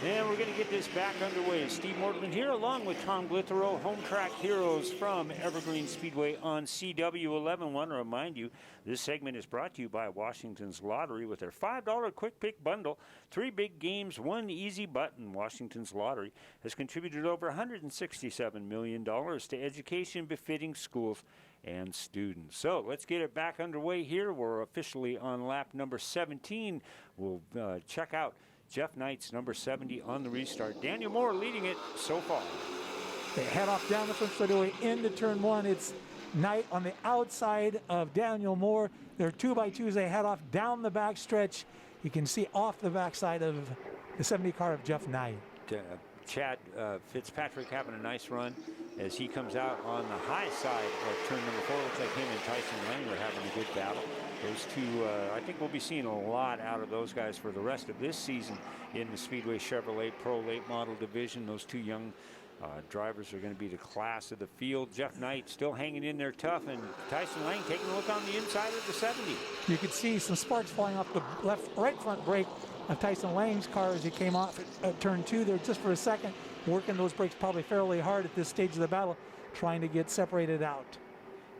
And we're going to get this back underway. Steve Mortland here along with Tom Glithero, home track heroes from Evergreen Speedway on CW11. Want to remind you, this segment is brought to you by Washington's Lottery with their $5 Quick Pick Bundle. 3 big games, 1 easy button. Washington's Lottery has contributed over $167 million to education befitting schools and students. So let's get it back underway here. We're officially on lap number 17. We'll check out Jeff Knight's number 70 on the restart. Daniel Moore leading it so far. They head off down the front straightaway into turn 1. It's Knight on the outside of Daniel Moore. They're 2x2s. They head off down the back stretch. You can see off the backside of the 70 car of Jeff Knight. Chad Fitzpatrick having a nice run as he comes out on the high side of turn number 4. Looks like him and Tyson Lang are having a good battle. Those two, I think we'll be seeing a lot out of those guys for the rest of this season in the Speedway Chevrolet Pro Late Model Division. Those two young drivers are going to be the class of the field. Jeff Knight still hanging in there tough, and Tyson Lang taking a look on the inside of the 70. You could see some sparks flying off the right front brake of Tyson Lang's car as he came off at turn 2 there just for a second, working those brakes probably fairly hard at this stage of the battle, trying to get separated out.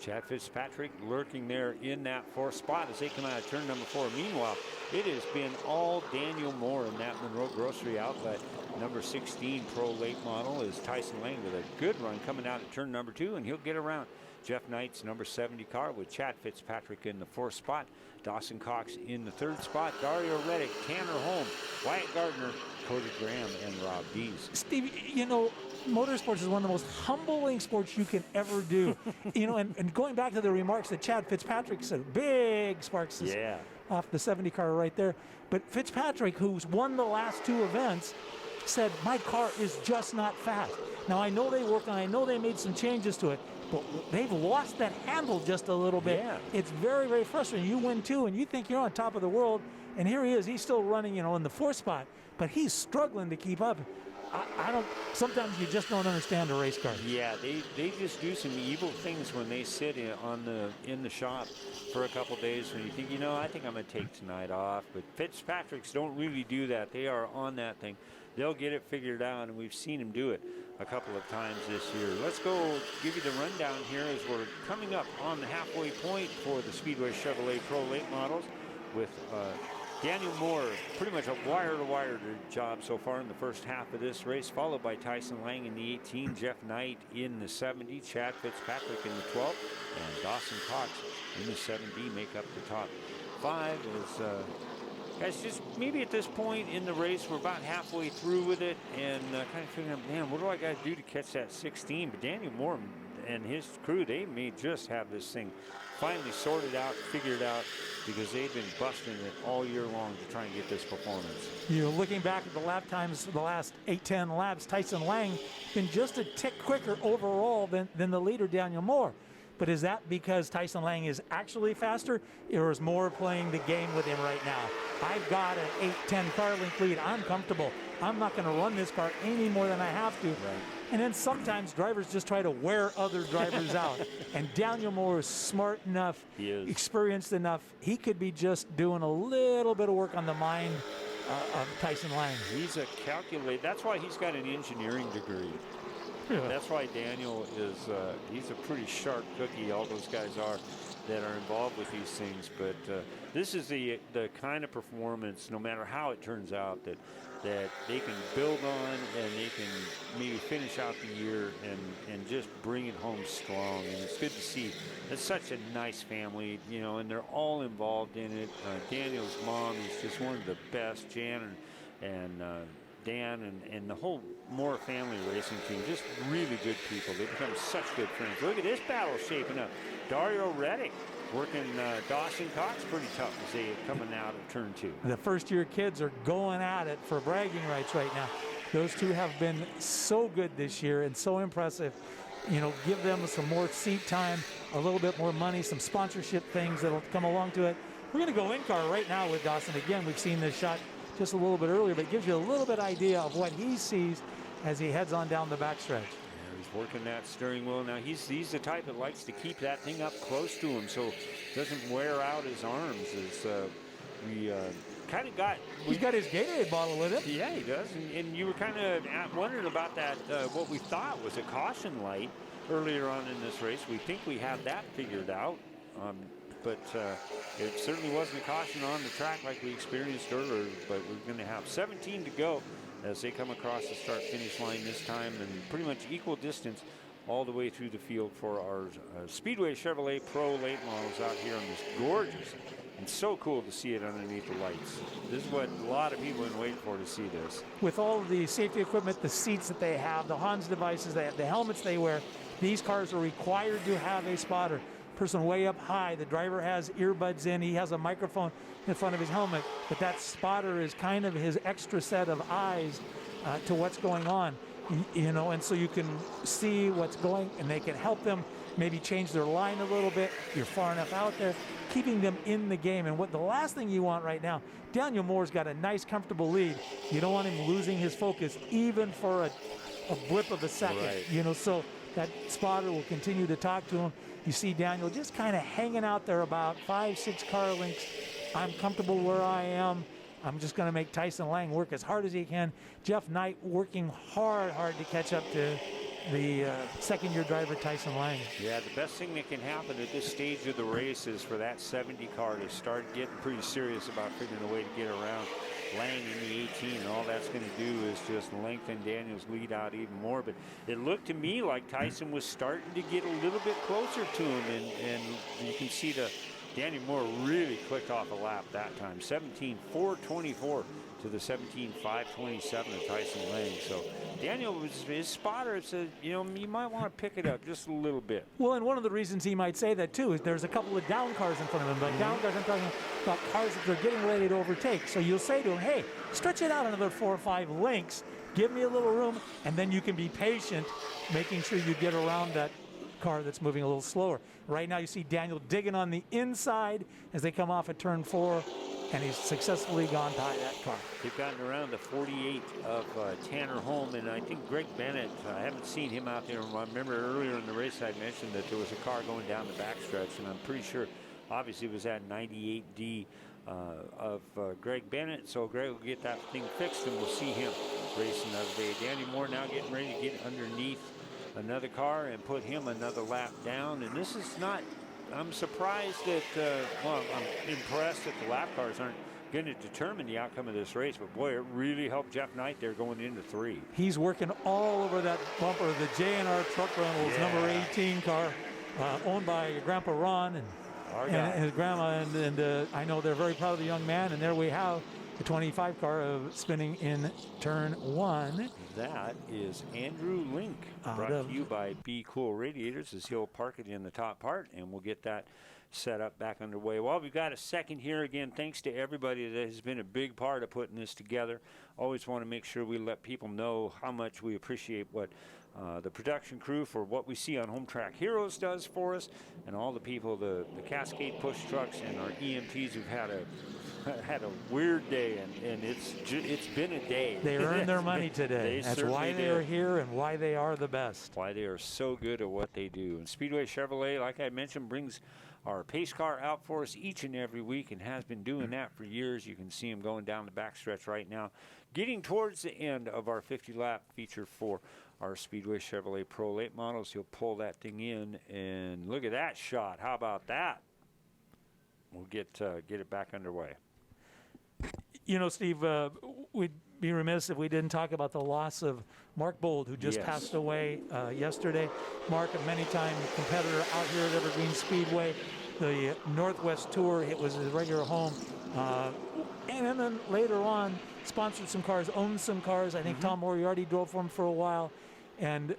Chad Fitzpatrick lurking there in that 4th spot as they come out of turn number 4. Meanwhile, it has been all Daniel Moore in that Monroe Grocery Outlet number 16 Pro Late Model is Tyson Lang with a good run coming out at turn number 2, and he'll get around Jeff Knight's number 70 car with Chad Fitzpatrick in the 4th spot, Dawson Cox in the 3rd spot, Dario Reddick, Tanner Holm, Wyatt Gardner, Cody Graham, and Rob Dees. Steve, you know, motorsports is one of the most humbling sports you can ever do. You know, and going back to the remarks that Chad Fitzpatrick said, big sparks off the 70 car right there. But Fitzpatrick, who's won the last 2 events, said, my car is just not fast. Now, I know they worked on it. I know they made some changes to it, but they've lost that handle just a little bit. Yeah. It's very, very frustrating. You win 2, and you think you're on top of the world, and here he is. He's still running, you know, in the 4th spot, but he's struggling to keep up. I don't. Sometimes you just don't understand a race car. Yeah, they just do some evil things when they sit in the shop for a couple days. When you think, you know, I think I'm gonna take tonight off. But Fitzpatricks don't really do that. They are on that thing. They'll get it figured out, and we've seen him do it a couple of times this year. Let's go give you the rundown here as we're coming up on the halfway point for the Speedway Chevrolet Pro Late Models with Daniel Moore, pretty much a wire-to-wire job so far in the first half of this race, followed by Tyson Lang in the 18, Jeff Knight in the 70, Chad Fitzpatrick in the 12, and Dawson Cox in the 7D make up the top 5. As guys, just maybe at this point in the race, we're about halfway through with it, and kind of figuring out, man, what do I got to do to catch that 16? But Daniel Moore and his crew, they may just have this thing finally sorted out, figured out, because they've been busting it all year long to try and get this performance. You know, looking back at the lap times, the last 8-10 laps, Tyson Lang been just a tick quicker overall than the leader, Daniel Moore. But is that because Tyson Lang is actually faster, or is Moore playing the game with him right now? I've got an 8-10 car length lead. I'm comfortable. I'm not going to run this car any more than I have to. Right. And then sometimes drivers just try to wear other drivers out. And Daniel Moore is smart enough, experienced enough. He could be just doing a little bit of work on the mind of Tyson Lang. He's a calculator. That's why he's got an engineering degree. Yeah. That's why Daniel is, he's a pretty sharp cookie, all those guys are that are involved with these things. But this is the kind of performance, no matter how it turns out, that they can build on, and they can maybe finish out the year and just bring it home strong. And it's good to see. It's such a nice family, you know, and they're all involved in it. Daniel's mom is just one of the best. Jan and Dan and the whole Moore family racing team, just really good people. They've become such good friends. Look at this battle shaping up. Dario Reddick working Dawson Cox pretty tough as they coming out of turn 2. The first-year kids are going at it for bragging rights right now. Those two have been so good this year and so impressive. You know, give them some more seat time, a little bit more money, some sponsorship things that'll come along to it. We're going to go in-car right now with Dawson. Again, we've seen this shot just a little bit earlier, but it gives you a little bit idea of what he sees as he heads on down the backstretch. Yeah, he's working that steering wheel. Now, he's the type that likes to keep that thing up close to him so it doesn't wear out his arms as we kind of got. He's got his Gatorade bottle with him. Yeah, he does. And you were kind of wondering about that, what we thought was a caution light earlier on in this race. We think we have that figured out. But it certainly wasn't a caution on the track like we experienced earlier. But we're going to have 17 to go as they come across the start-finish line this time, and pretty much equal distance all the way through the field for our Speedway Chevrolet Pro late models out here on this gorgeous, and so cool to see it underneath the lights. This is what a lot of people have been waiting for, to see this. With all of the safety equipment, the seats that they have, the Hans devices, the helmets they wear, these cars are required to have a spotter. Person way up high, the driver has earbuds in, he has a microphone in front of his helmet, but that spotter is kind of his extra set of eyes to what's going on, you know, and so you can see what's going, and they can help them maybe change their line a little bit. You're far enough out there, keeping them in the game. And what the last thing you want right now, Daniel Moore's got a nice, comfortable lead. You don't want him losing his focus, even for a blip of a second, right. You know, so that spotter will continue to talk to him. You see Daniel just kind of hanging out there about 5-6 car lengths. I'm comfortable where I am. I'm just going to make Tyson Lang work as hard as he can. Jeff Knight working hard to catch up to the second-year driver, Tyson Lang. Yeah, the best thing that can happen at this stage of the race is for that 70 car to start getting pretty serious about figuring a way to get around Lang in the 18. All that's going to do is just lengthen Daniel's lead out even more. But it looked to me like Tyson was starting to get a little bit closer to him, and you can see Daniel Moore really clicked off a lap that time. 17.424 to the 17.527 of Tyson Lang. So Daniel was his spotter. It said, you know, you might want to pick it up just a little bit. Well, and one of the reasons he might say that too is there's a couple of down cars in front of him. But down cars, I'm talking about cars that they're getting ready to overtake. So you'll say to him, hey, stretch it out another 4 or 5 lengths. Give me a little room, and then you can be patient, making sure you get around that car that's moving a little slower. Right now you see Daniel digging on the inside as they come off at turn 4, and he's successfully gone by that car. They've gotten around the 48 of Tanner Holm, and I think Greg Bennett, I haven't seen him out there. I remember earlier in the race I mentioned that there was a car going down the backstretch, and I'm pretty sure obviously it was that 98D of Greg Bennett, so Greg will get that thing fixed, and we'll see him racing another day. Danny Moore now getting ready to get underneath another car and put him another lap down, and this is not, I'm surprised that, well, I'm impressed that the lap cars aren't going to determine the outcome of this race, but boy, it really helped Jeff Knight there going into 3. He's working all over that bumper, the J&R Truck Rentals number 18 car, owned by Grandpa Ron and his grandma, and I know they're very proud of the young man, and there we have the 25 car spinning in turn 1. That is Andrew Link, brought to you by Be Cool Radiators, as he'll park it in the top part, and we'll get that set up back underway. Well, we've got a second here again. Thanks to everybody that has been a big part of putting this together. Always want to make sure we let people know how much we appreciate what the production crew for what we see on Home Track Heroes does for us, and all the people, the Cascade push trucks and our EMTs who've had a weird day, and it's been a day. They earned their money today. That's why they are here and why they are the best. Why they are so good at what they do. And Speedway Chevrolet, like I mentioned, brings our pace car out for us each and every week and has been doing that for years. You can see him going down the backstretch right now, getting towards the end of our 50-lap feature for our Speedway Chevrolet Pro late models. He'll pull that thing in, and look at that shot. How about that? We'll get it back underway. You know, Steve, we'd be remiss if we didn't talk about the loss of Mark Bold, who just passed away yesterday. Mark, a many-time competitor out here at Evergreen Speedway, the Northwest Tour. It was his regular home. And then later on, sponsored some cars, owned some cars. I think Tom Moriarty drove for him for a while. And,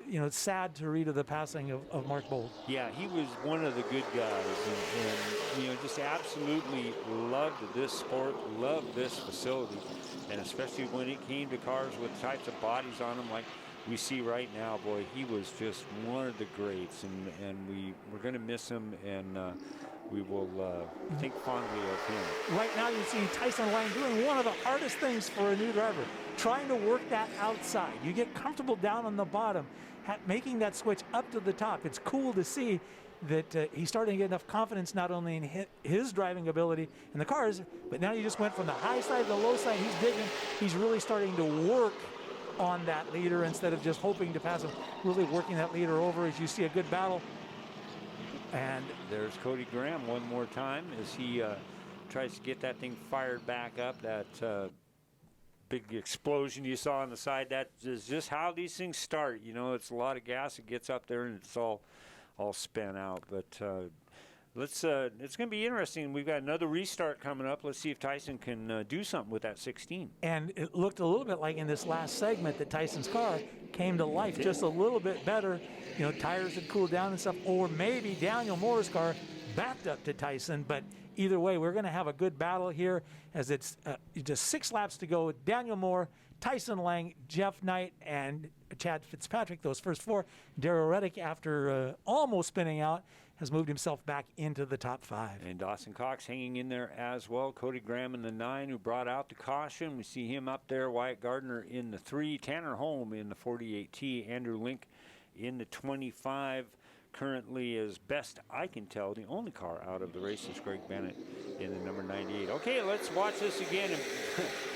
you know, it's sad to read of the passing of Mark Bold. Yeah, he was one of the good guys, and you know, just absolutely loved this sport, loved this facility, and especially when it came to cars with types of bodies on them like we see right now. Boy, he was just one of the greats, and we're going to miss him, and we will think fondly of him. Right now you see Tyson Lang doing one of the hardest things for a new driver, trying to work that outside. You get comfortable down on the bottom, making that switch up to the top. It's cool to see, that he's starting to get enough confidence not only in his driving ability in the cars, but now he just went from the high side to the low side. He's digging. He's really starting to work on that leader instead of just hoping to pass him, really working that leader over as you see a good battle. And there's Cody Graham one more time as he tries to get that thing fired back up. That big explosion you saw on the side, that is just how these things start. You know, it's a lot of gas. It gets up there and it's all spent out. But it's going to be interesting. We've got another restart coming up. Let's see if Tyson can do something with that 16. And it looked a little bit like in this last segment that Tyson's car came to life just a little bit better. You know, tires had cooled down and stuff, or maybe Daniel Moore's car backed up to Tyson. But either way, we're going to have a good battle here as it's just 6 laps to go. Daniel Moore, Tyson Lang, Jeff Knight, and Chad Fitzpatrick, those first 4. Darrell Reddick, after almost spinning out, has moved himself back into the top 5. And Dawson Cox hanging in there as well. Cody Graham in the 9, who brought out the caution. We see him up there. Wyatt Gardner in the 3. Tanner Holm in the 48T. Andrew Link in the 25. Currently, as best I can tell, the only car out of the race is Greg Bennett in the number 98. Okay, let's watch this again.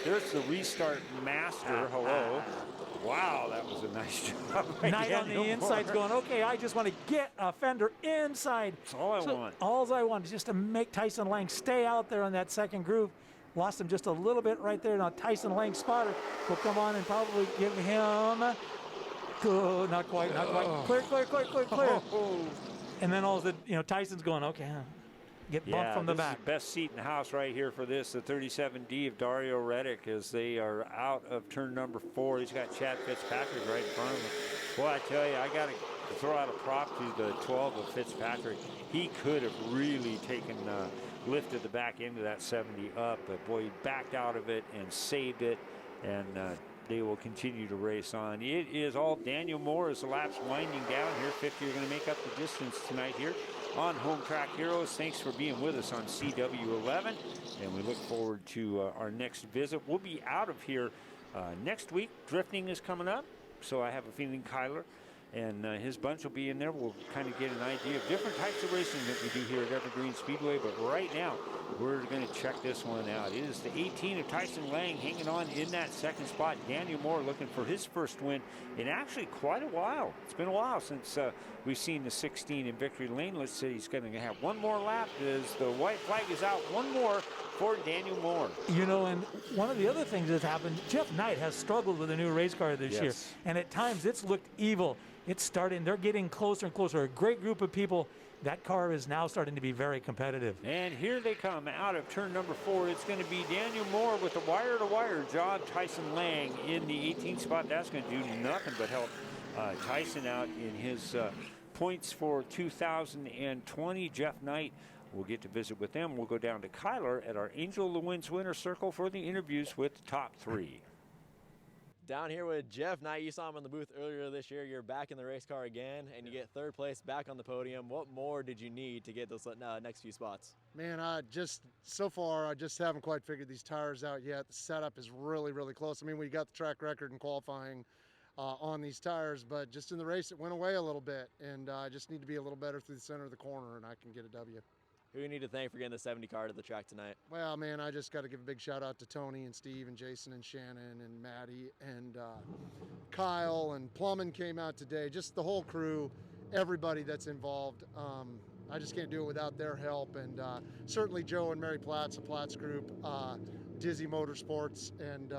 There's the restart master. Hello. Wow, that was a nice job. Knight on the inside's going, okay, I just want to get a fender inside. That's all I want. All I want is just to make Tyson Lang stay out there on that second groove. Lost him just a little bit right there. Now Tyson Lang spotter will come on and probably give him... Good, not quite. Clear. And then all the, Tyson's going, okay, get bumped from the back. Is the best seat in the house right here for this, the 37D of Dario Reddick, as they are out of turn number 4. He's got Chad Fitzpatrick right in front of him. Well, I tell you, I got to throw out a prop to the 12 of Fitzpatrick. He could have really lifted the back end of that 70 up, but boy, he backed out of it and saved it, and they will continue to race on. It is all Daniel Moore as the lap's winding down here. 50 are going to make up the distance tonight here on Home Track Heroes. Thanks for being with us on CW11, and we look forward to our next visit. We'll be out of here next week. Drifting is coming up, so I have a feeling Kyler and his bunch will be in there. We'll kind of get an idea of different types of racing that we do here at Evergreen Speedway, but right now we're going to check this one out. It is the 18 of Tyson Lang hanging on in that second spot. Daniel Moore looking for his first win in actually quite a while. It's been a while since we've seen the 16 in victory lane. Let's say he's going to have one more lap as the white flag is out. One more for Daniel Moore. And one of the other things that's happened, Jeff Knight has struggled with a new race car this year, and at times it's looked evil. It's starting, they're getting closer and closer. A great group of people. That car is now starting to be very competitive. And here they come out of turn number 4. It's going to be Daniel Moore with the wire-to-wire job. Tyson Lang in the 18th spot. That's going to do nothing but help Tyson out in his points for 2020. Jeff Knight, we'll get to visit with them. We'll go down to Kyler at our Angel of the Winds winner circle for the interviews with the top 3. Down here with Jeff Knight. You saw him in the booth earlier this year. You're back in the race car again, and you get 3rd place back on the podium. What more did you need to get those next few spots? Man, so far, I just haven't quite figured these tires out yet. The setup is really, really close. I mean, we got the track record in qualifying on these tires, but just in the race, it went away a little bit, and I just need to be a little better through the center of the corner, and I can get a W. Who do you need to thank for getting the 70 car to the track tonight? Well, man, I just got to give a big shout out to Tony and Steve and Jason and Shannon and Maddie and Kyle and Plumman came out today. Just the whole crew, everybody that's involved. I just can't do it without their help. And certainly Joe and Mary Platts, the Platts Group, Dizzy Motorsports, and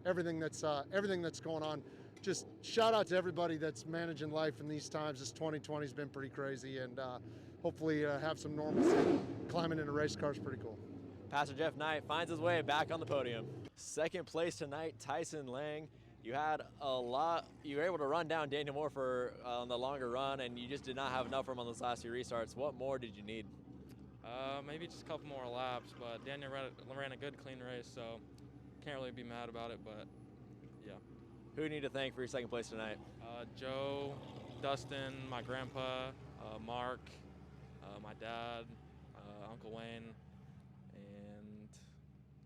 everything that's going on. Just shout out to everybody that's managing life in these times. This 2020 has been pretty crazy, and hopefully have some normalcy. Climbing in a race car is pretty cool. Pastor Jeff Knight finds his way back on the podium. 2nd place tonight, Tyson Lang. You were able to run down Daniel Moore for on the longer run, and you just did not have enough for him on those last few restarts. What more did you need? Maybe just a couple more laps, but Daniel ran a good, clean race, so can't really be mad about it, but yeah. Who do you need to thank for your 2nd place tonight? Joe, Dustin, my grandpa, Mark, my dad, Uncle Wayne, and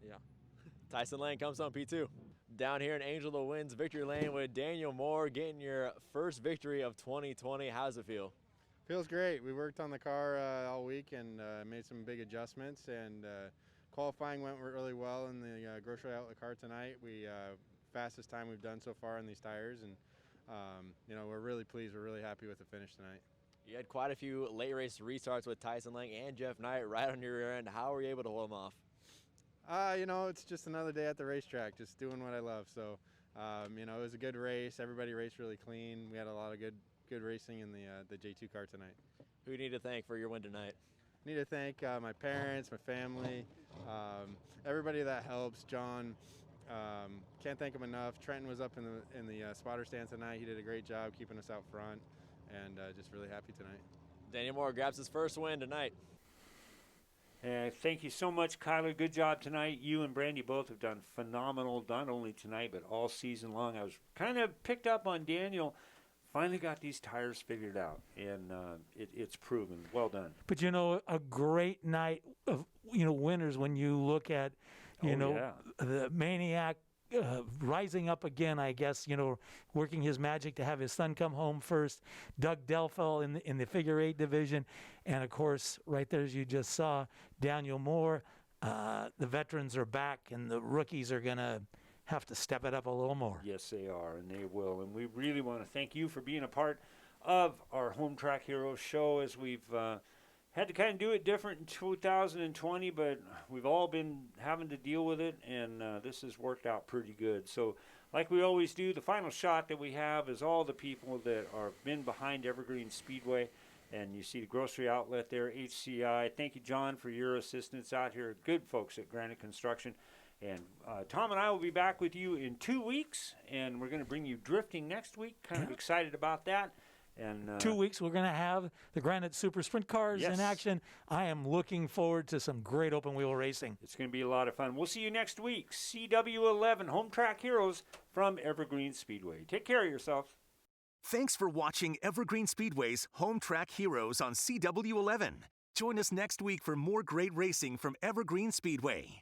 yeah. Tyson Lang comes on P2. Down here in Angel of the Winds victory lane with Daniel Moore getting your first victory of 2020. How's it feel? Feels great. We worked on the car all week and made some big adjustments, and qualifying went really well in the grocery outlet car tonight. We fastest time we've done so far on these tires, and we're really pleased. We're really happy with the finish tonight. You had quite a few late race restarts with Tyson Lang and Jeff Knight right on your rear end. How were you able to hold them off? It's just another day at the racetrack, just doing what I love. So, it was a good race. Everybody raced really clean. We had a lot of good racing in the J2 car tonight. Who do you need to thank for your win tonight? I need to thank my parents, my family, everybody that helps. John, can't thank him enough. Trenton was up in the spotter stand tonight. He did a great job keeping us out front, and just really happy tonight. Daniel Moore grabs his first win tonight. Thank you so much, Kyler. Good job tonight. You and Brandy both have done phenomenal, not only tonight, but all season long. I was kind of picked up on Daniel. Finally got these tires figured out, and it's proven. Well done. But, a great night of, winners when you look at, the Maniac rising up again, I guess, working his magic to have his son come home first. Doug Delfell in the figure 8 division. And, of course, right there, as you just saw, Daniel Moore. The veterans are back, and the rookies are going to have to step it up a little more. Yes, they are, and they will. And we really want to thank you for being a part of our Home Track Heroes show, as we've had to kind of do it different in 2020, but we've all been having to deal with it, and this has worked out pretty good. So like we always do, the final shot that we have is all the people that are been behind Evergreen Speedway. And you see the grocery outlet there, HCI. Thank you, John, for your assistance out here. Good folks at Granite Construction. And Tom and I will be back with you in 2 weeks, and we're going to bring you drifting next week. Kind of excited about that. And 2 weeks, we're going to have the Granite Super Sprint cars in action. I am looking forward to some great open wheel racing. It's going to be a lot of fun. We'll see you next week. CW11 Home Track Heroes from Evergreen Speedway. Take care of yourself. Thanks for watching Evergreen Speedway's Home Track Heroes on CW11. Join us next week for more great racing from Evergreen Speedway.